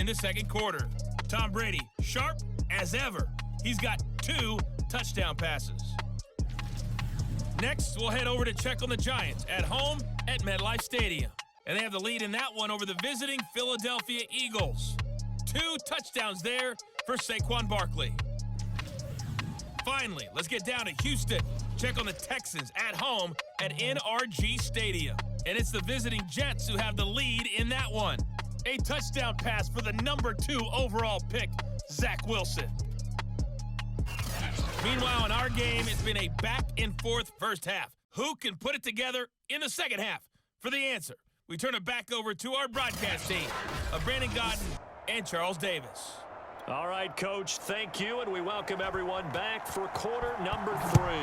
in the second quarter. Tom Brady, sharp as ever. He's got 2 touchdown passes. Next, we'll head over to check on the Giants at home at MetLife Stadium. And they have the lead in that one over the visiting Philadelphia Eagles. 2 touchdowns there for Saquon Barkley. Finally, let's get down to Houston. Check on the Texans at home at NRG Stadium. And it's the visiting Jets who have the lead in that one. A touchdown pass for the number 2 overall pick, Zach Wilson. Meanwhile, in our game, it's been a back-and-forth first half. Who can put it together in the second half? For the answer, we turn it back over to our broadcast team of Brandon Godden and Charles Davis. All right, Coach, thank you, and we welcome everyone back for quarter number 3.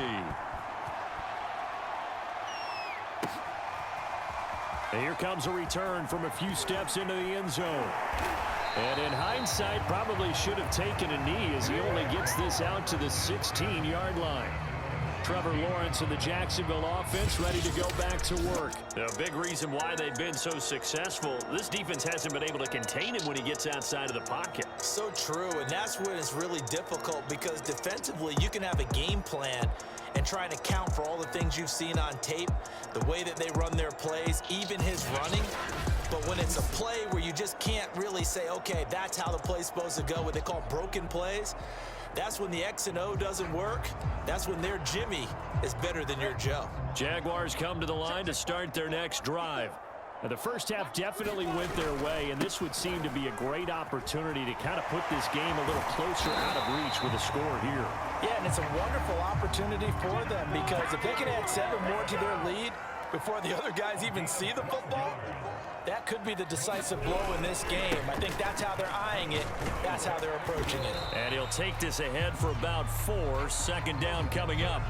And here comes a return from a few steps into the end zone. And in hindsight, probably should have taken a knee as he only gets this out to the 16-yard line. Trevor Lawrence and the Jacksonville offense ready to go back to work. A big reason why they've been so successful, this defense hasn't been able to contain him when he gets outside of the pocket. So true, and that's when it's really difficult because defensively you can have a game plan and try to account for all the things you've seen on tape, the way that they run their plays, even his running. But when it's a play where you just can't really say, okay, that's how the play's supposed to go, what they call broken plays, that's when the X and O doesn't work. That's when their Jimmy is better than your Joe. Jaguars come to the line to start their next drive. Now, the first half definitely went their way, and this would seem to be a great opportunity to kind of put this game a little closer out of reach with a score here. Yeah, and it's a wonderful opportunity for them because if they can add 7 more to their lead before the other guys even see the football, that could be the decisive blow in this game. I think that's how they're eyeing it. That's how they're approaching it. And he'll take this ahead for about 4. Second down coming up.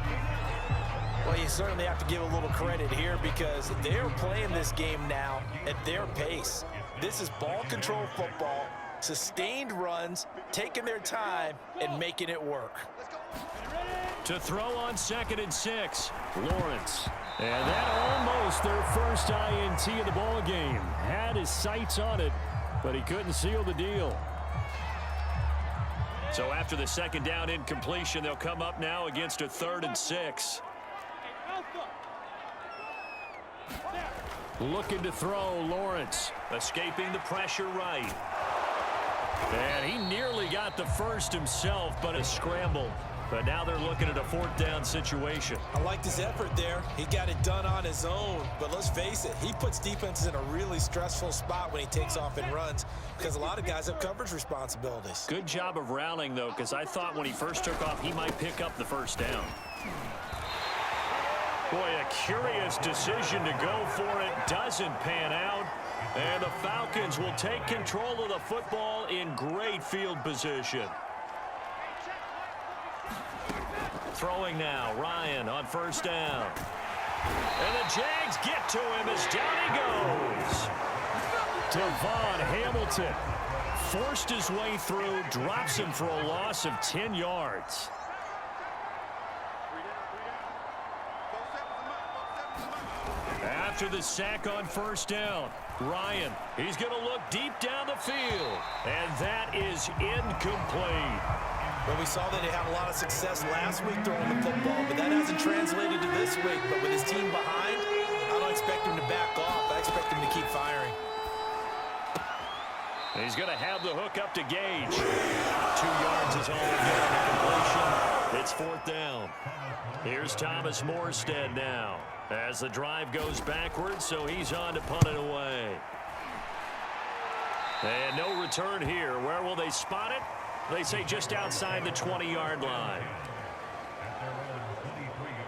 Well, you certainly have to give a little credit here because they're playing this game now at their pace. This is ball control football, sustained runs, taking their time, and making it work. To throw on 2nd and 6, Lawrence. And that almost their first INT of the ball game. Had his sights on it, but he couldn't seal the deal. So after the second down incompletion, they'll come up now against a 3rd and 6. Looking to throw, Lawrence. Escaping the pressure right. And he nearly got the first himself, but it scrambled. But now they're looking at a 4th down situation. I liked his effort there. He got it done on his own. But let's face it, he puts defenses in a really stressful spot when he takes off and runs because a lot of guys have coverage responsibilities. Good job of rallying, though, because I thought when he first took off, he might pick up the first down. Boy, a curious decision to go for it. Doesn't pan out. And the Falcons will take control of the football in great field position. Throwing now, Ryan on first down. And the Jags get to him as down he goes. Devon Hamilton forced his way through, drops him for a loss of 10 yards. After the sack on first down, Ryan, he's going to look deep down the field. And that is incomplete. Well, we saw that they had a lot of success last week throwing the football, but that hasn't translated to this week. But with his team behind, I don't expect him to back off. I expect him to keep firing. He's going to have the hook up to Gage. 2 yards is all they get on the completion. It's 4th down. Here's Thomas Morstead now as the drive goes backwards, so he's on to punt it away. And no return here. Where will they spot it? They say just outside the 20-yard line.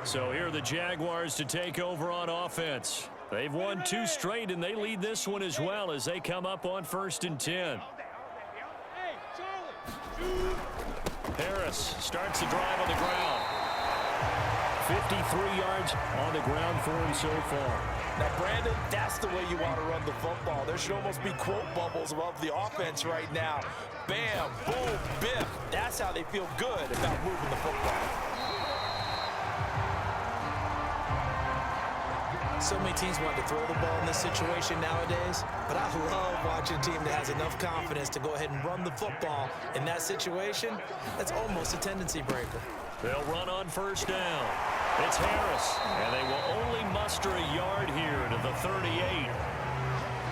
So here are the Jaguars to take over on offense. They've won 2 straight, and they lead this one as well as they come up on 1st and 10. Harris starts the drive on the ground. 53 yards on the ground for him so far. Now, Brandon, that's the way you want to run the football. There should almost be quote bubbles above the offense right now. Bam, boom, biff. That's how they feel good about moving the football. So many teams want to throw the ball in this situation nowadays, but I love watching a team that has enough confidence to go ahead and run the football in that situation. That's almost a tendency breaker. They'll run on first down. It's Harris, and they will only muster a yard here to the 38.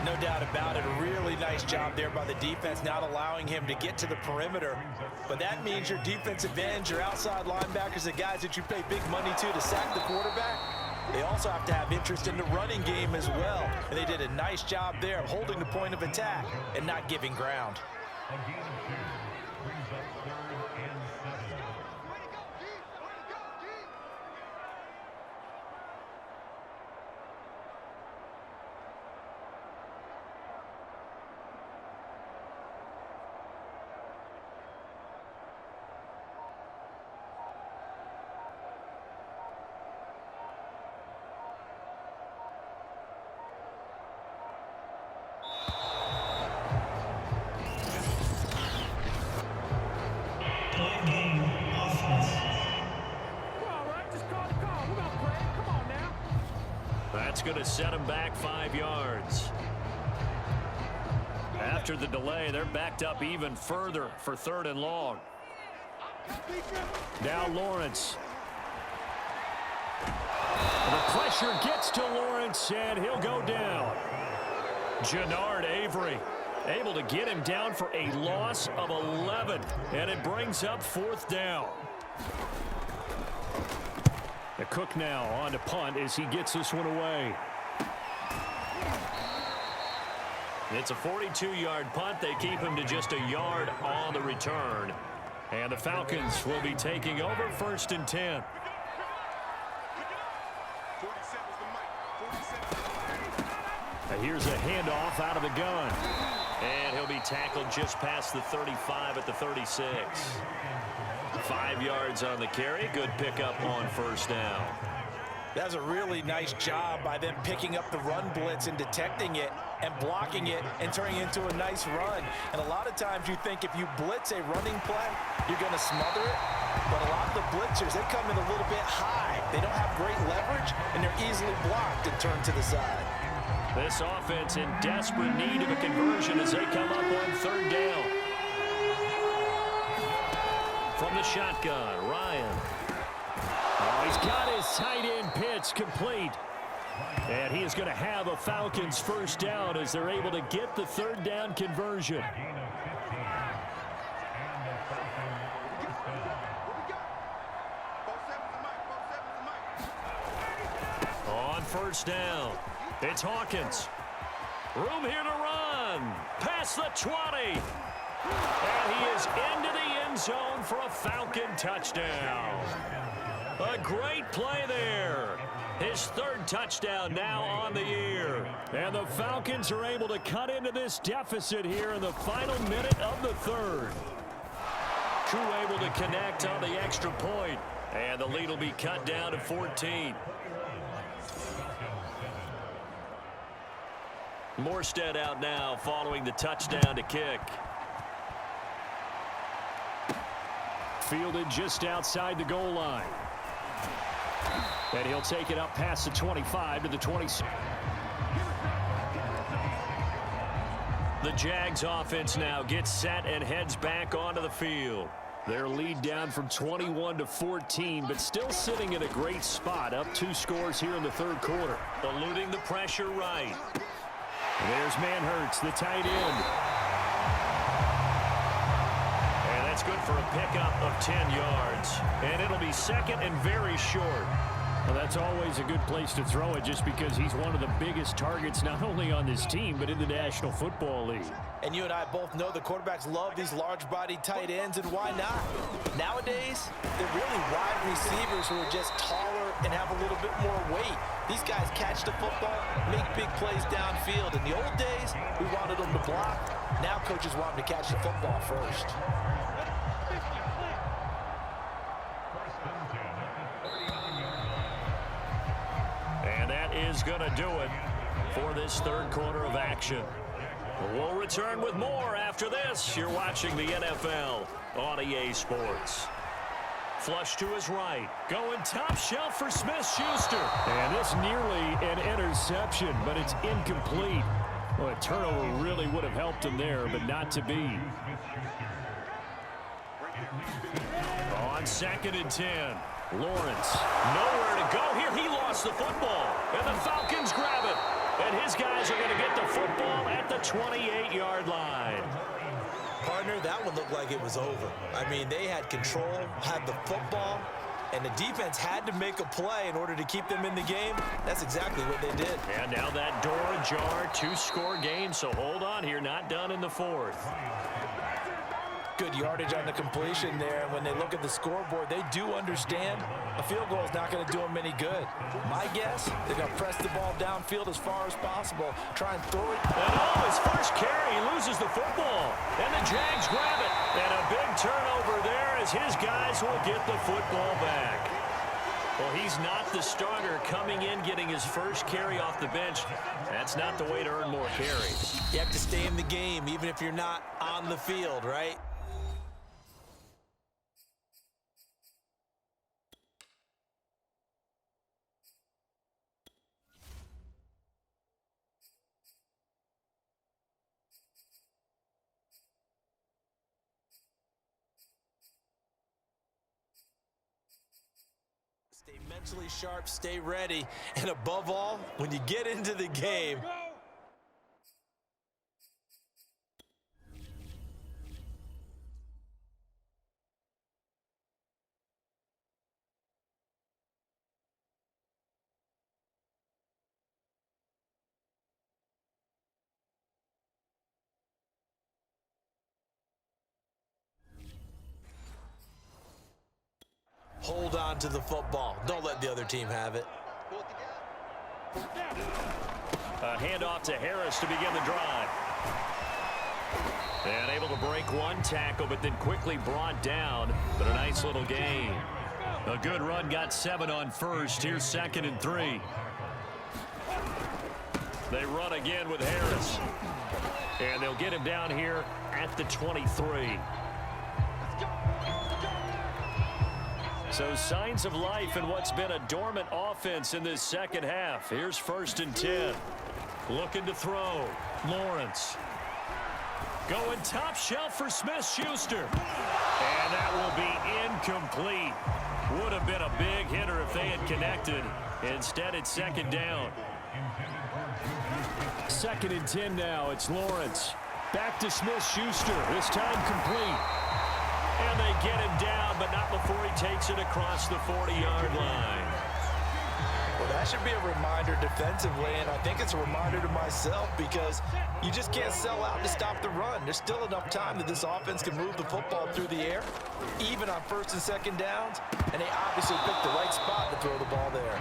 No doubt about it. A really nice job there by the defense, not allowing him to get to the perimeter. But that means your defensive ends, your outside linebackers, the guys that you pay big money to sack the quarterback, they also have to have interest in the running game as well. And they did a nice job there of holding the point of attack and not giving ground. That's going to set him back 5 yards. After the delay, they're backed up even further for 3rd and long. Now Lawrence. The pressure gets to Lawrence, and he'll go down. Jannard Avery able to get him down for a loss of 11, and it brings up 4th down. The Cook now on to punt as he gets this one away. It's a 42-yard punt. They keep him to just a yard on the return. And the Falcons will be taking over 1st and 10. Now here's a handoff out of the gun. And he'll be tackled just past the 35 at the 36. 5 yards on the carry. Good pickup on 1st down. That's a really nice job by them picking up the run blitz and detecting it and blocking it and turning it into a nice run. And a lot of times you think if you blitz a running play, you're going to smother it. But a lot of the blitzers, they come in a little bit high. They don't have great leverage, and they're easily blocked and turned to the side. This offense in desperate need of a conversion as they come up on 3rd down. From the shotgun, Ryan. Oh, he's got his tight end pitch complete. And he is going to have a Falcons 1st down as they're able to get the 3rd down conversion. On 1st down, it's Hawkins. Room here to run. Past the 20. And he is into the end zone for a Falcon touchdown. A great play there. His 3rd touchdown now on the year. And the Falcons are able to cut into this deficit here in the final minute of the 3rd. Koo able to connect on the extra point. And the lead will be cut down to 14. Morstead out now following the touchdown to kick. Fielded just outside the goal line. And he'll take it up past the 25 to the 26. The Jags offense now gets set and heads back onto the field. Their lead down from 21 to 14, but still sitting in a great spot, up 2 scores here in the 3rd quarter. Eluding the pressure right. There's Manhurts, the tight end. And that's good for a pickup of 10 yards. And it'll be 2nd and very short. Well, that's always a good place to throw it just because he's one of the biggest targets not only on this team but in the National Football League. And you and I both know the quarterbacks love these large-bodied tight ends, and why not? Nowadays, they're really wide receivers who are just taller and have a little bit more weight. These guys catch the football, make big plays downfield. In the old days, we wanted them to block. Now coaches want them to catch the football first. And that is going to do it for this 3rd quarter of action. We'll return with more after this. You're watching the NFL on EA Sports. Flush to his right. Going top shelf for Smith-Schuster. And this nearly an interception, but it's incomplete. Well, a turnover really would have helped him there, but not to be. On 2nd and 10. Lawrence, nowhere to go here. He lost the football, and the Falcons grab it. And his guys are going to get the football at the 28-yard line. Partner, that one looked like it was over. I mean, they had control, had the football, and the defense had to make a play in order to keep them in the game. That's exactly what they did. And now that door ajar, 2-score game, so hold on here, not done in the 4th. Good yardage on the completion there. And when they look at the scoreboard, they do understand a field goal is not going to do them any good. My guess, they're going to press the ball downfield as far as possible, try and throw it. And his first carry, he loses the football. And the Jags grab it. And a big turnover there as his guys will get the football back. Well, he's not the starter coming in, getting his first carry off the bench. That's not the way to earn more carries. You have to stay in the game, even if you're not on the field, right? Stay mentally sharp, stay ready, and above all, when you get into the game, hold on to the football. Don't let the other team have it. A handoff to Harris to begin the drive. And able to break one tackle, but then quickly brought down. But a nice little gain. A good run, got 7 on first. Here's 2nd and 3. They run again with Harris. And they'll get him down here at the 23. So signs of life in what's been a dormant offense in this second half. Here's 1st and 10. Looking to throw. Lawrence. Going top shelf for Smith-Schuster. And that will be incomplete. Would have been a big hitter if they had connected. Instead, it's 2nd down. 2nd and 10 now. It's Lawrence. Back to Smith-Schuster. This time complete. And they get him down, but not before he takes it across the 40-yard line. Well, that should be a reminder defensively, and I think it's a reminder to myself because you just can't sell out to stop the run. There's still enough time that this offense can move the football through the air, even on 1st and 2nd downs, and they obviously picked the right spot to throw the ball there.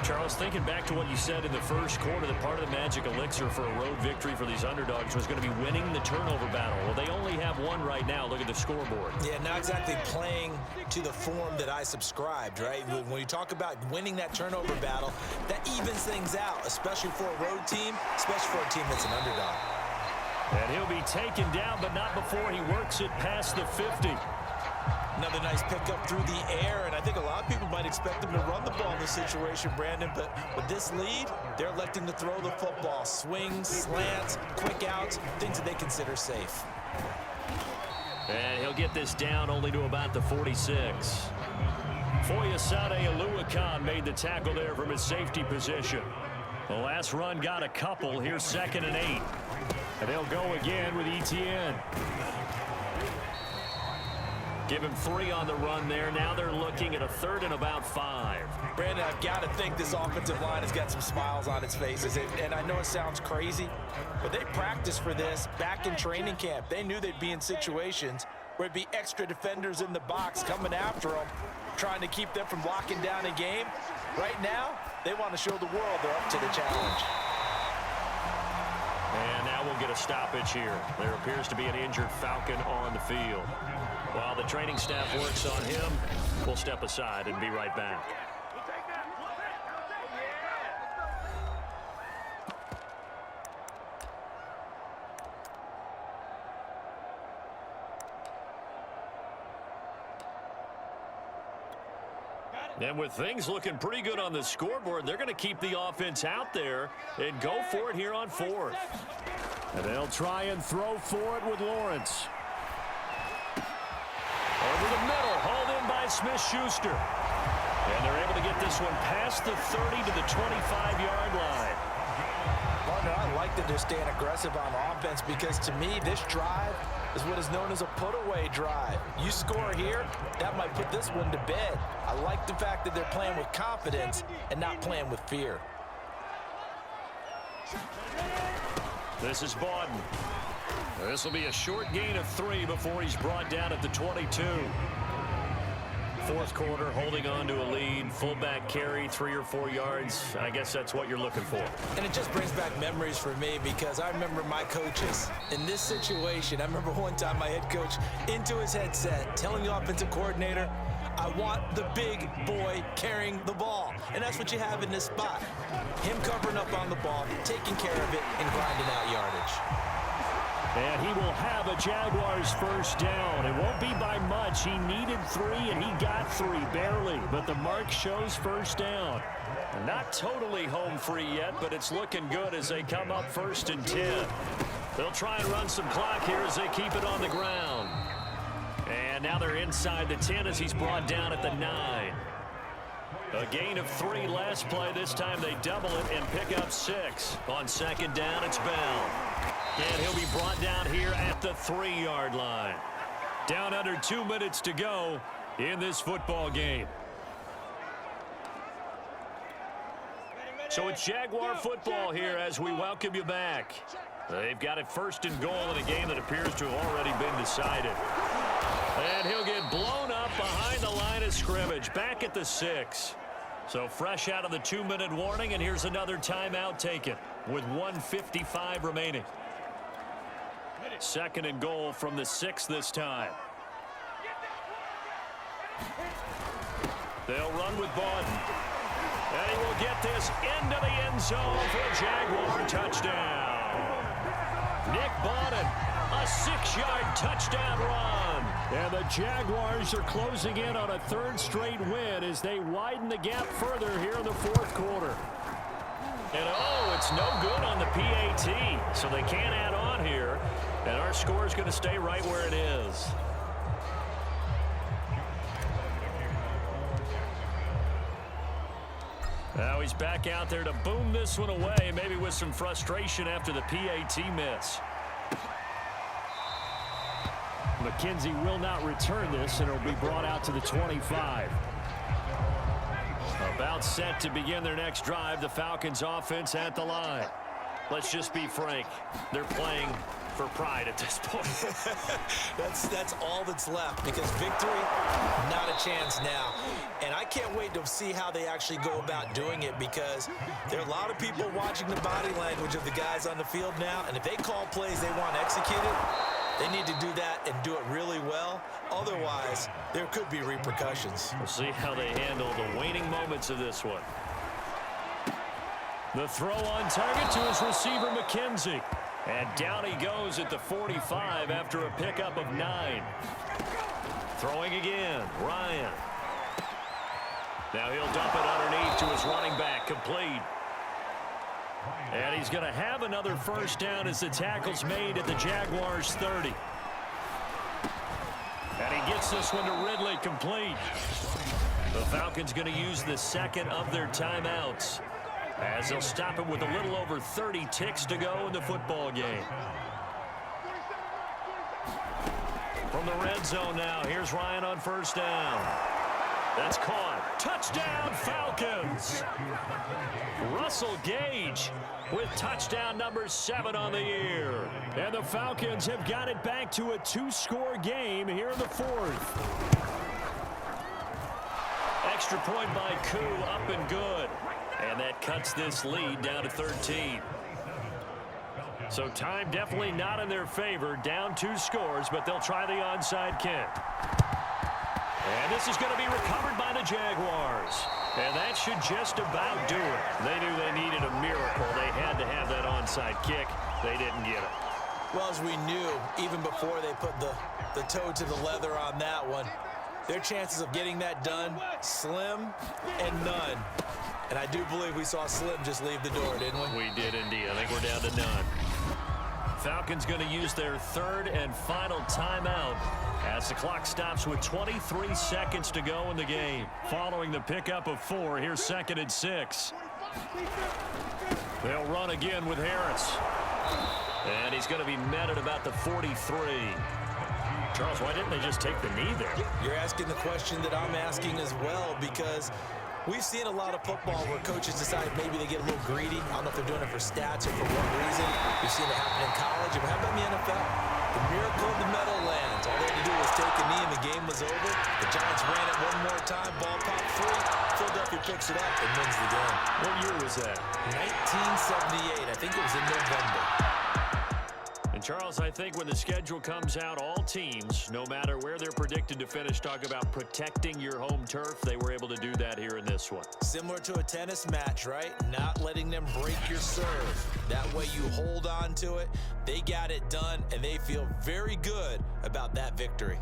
Charles, thinking back to what you said in the first quarter, that part of the magic elixir for a road victory for these underdogs was going to be winning the turnover battle. Well, they only have one right now. Look at the scoreboard. Yeah, not exactly playing to the form that I subscribed, right? When you talk about winning that turnover battle, that evens things out, especially for a road team, especially for a team that's an underdog. And he'll be taken down, but not before he works it past the 50. Another nice pickup through the air, and I think a lot of people might expect them to run the ball in this situation, Brandon, but with this lead, they're electing to throw the football. Swings, slants, quick outs, things that they consider safe. And he'll get this down only to about the 46. Foyesade Aluakan made the tackle there from his safety position. The last run got a couple. Here's 2nd and 8. And they'll go again with Etienne. Give him 3 on the run there. Now they're looking at a 3rd and about 5. Brandon, I've got to think this offensive line has got some smiles on its faces. And I know it sounds crazy, but they practiced for this back in training camp. They knew they'd be in situations where it'd be extra defenders in the box coming after them, trying to keep them from locking down a game. Right now, they want to show the world they're up to the challenge. And now we'll get a stoppage here. There appears to be an injured Falcon on the field. While the training staff works on him, we'll step aside and be right back. And with things looking pretty good on the scoreboard, they're going to keep the offense out there and go for it here on fourth. And they'll try and throw for it with Lawrence. Over the middle, hauled in by Smith-Schuster. And they're able to get this one past the 30 to the 25-yard line. Partner, I like that they're staying aggressive on offense because to me, this drive is what is known as a put-away drive. You score here, that might put this one to bed. I like the fact that they're playing with confidence and not playing with fear. This is Bawden. This will be a short gain of 3 before he's brought down at the 22. Fourth quarter, holding on to a lead. Fullback carry, 3 or 4 yards. I guess that's what you're looking for. And it just brings back memories for me because I remember my coaches in this situation. I remember one time my head coach into his headset telling the offensive coordinator, I want the big boy carrying the ball. And that's what you have in this spot. Him covering up on the ball, taking care of it, and grinding out yardage. And he will have a Jaguars first down. It won't be by much. He needed 3, and he got 3, barely. But the mark shows first down. Not totally home free yet, but it's looking good as they come up 1st and 10. They'll try and run some clock here as they keep it on the ground. And now they're inside the 10 as he's brought down at the 9. A gain of 3 last play. This time they double it and pick up 6. On 2nd down, it's Bell. And he'll be brought down here at the 3-yard line. Down under 2 minutes to go in this football game. So it's Jaguar football here as we welcome you back. They've got it 1st and goal in a game that appears to have already been decided. And he'll get blown up behind the line of scrimmage, back at the 6. So fresh out of the 2-minute warning, and here's another timeout taken with 1:55 remaining. 2nd and goal from the 6 this time. They'll run with Bawden. And he will get this into the end zone for a Jaguar touchdown. Nick Bawden, a 6-yard touchdown run. And the Jaguars are closing in on a 3rd straight win as they widen the gap further here in the 4th quarter. And oh, it's no good on the PAT, so they can't add on here. And our score is going to stay right where it is. Now he's back out there to boom this one away, maybe with some frustration after the PAT miss. McKenzie will not return this, and it'll be brought out to the 25. About set to begin their next drive, the Falcons offense at the line. Let's just be frank, they're playing for pride at this point. That's all that's left because victory, not a chance now. And I can't wait to see how they actually go about doing it because there are a lot of people watching the body language of the guys on the field now, and if they call plays they want executed, they need to do that and do it really well. Otherwise, there could be repercussions. We'll see how they handle the waning moments of this one. The throw on target to his receiver, McKenzie. And down he goes at the 45 after a pickup of 9. Throwing again, Ryan. Now he'll dump it underneath to his running back, complete. And he's going to have another first down as the tackle's made at the Jaguars' 30. And he gets this one to Ridley, complete. The Falcons going to use the 2nd of their timeouts, as they'll stop it with a little over 30 ticks to go in the football game. From the red zone now, here's Ryan on first down. That's caught. Touchdown, Falcons! Russell Gage with touchdown number 7 on the year. And the Falcons have got it back to a 2-score game here in the 4th. Extra point by Koo, up and good. And that cuts this lead down to 13. So time definitely not in their favor. Down 2 scores, but they'll try the onside kick. And this is going to be recovered by the Jaguars. And that should just about do it. They knew they needed a miracle. They had to have that onside kick. They didn't get it. Well, as we knew, even before they put the toe to the leather on that one, their chances of getting that done, slim and none. And I do believe we saw Slim just leave the door, didn't we? We did indeed. I think we're down to none. Falcons going to use their third and final timeout as the clock stops with 23 seconds to go in the game. Following the pickup of 4, here's 2nd and 6. They'll run again with Harris. And he's going to be met at about the 43. Charles, why didn't they just take the knee there? You're asking the question that I'm asking as well, because we've seen a lot of football where coaches decide maybe they get a little greedy. I don't know if they're doing it for stats or for what reason. We've seen it happen in college. But how about in the NFL? The miracle of the medal-lands. All they had to do was take a knee and the game was over. The Giants ran it one more time. Ball popped free. Philadelphia picks it up and wins the game. What year was that? 1978. I think it was in November. And Charles, I think when the schedule comes out, all teams, no matter where they're predicted to finish, talk about protecting your home turf. They were able to do that here in this one. Similar to a tennis match, right? Not letting them break your serve. That way you hold on to it. They got it done, and they feel very good about that victory.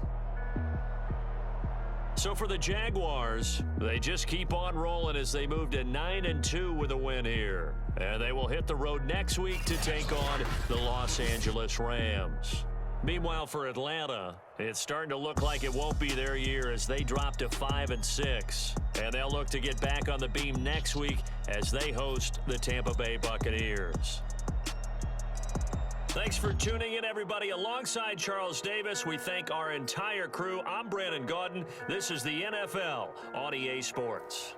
So for the Jaguars, they just keep on rolling as they move to 9-2 with a win here. And they will hit the road next week to take on the Los Angeles Rams. Meanwhile, for Atlanta, it's starting to look like it won't be their year as they drop to 5-6. And they'll look to get back on the beam next week as they host the Tampa Bay Buccaneers. Thanks for tuning in, everybody. Alongside Charles Davis, we thank our entire crew. I'm Brandon Gaudin. This is the NFL on EA Sports.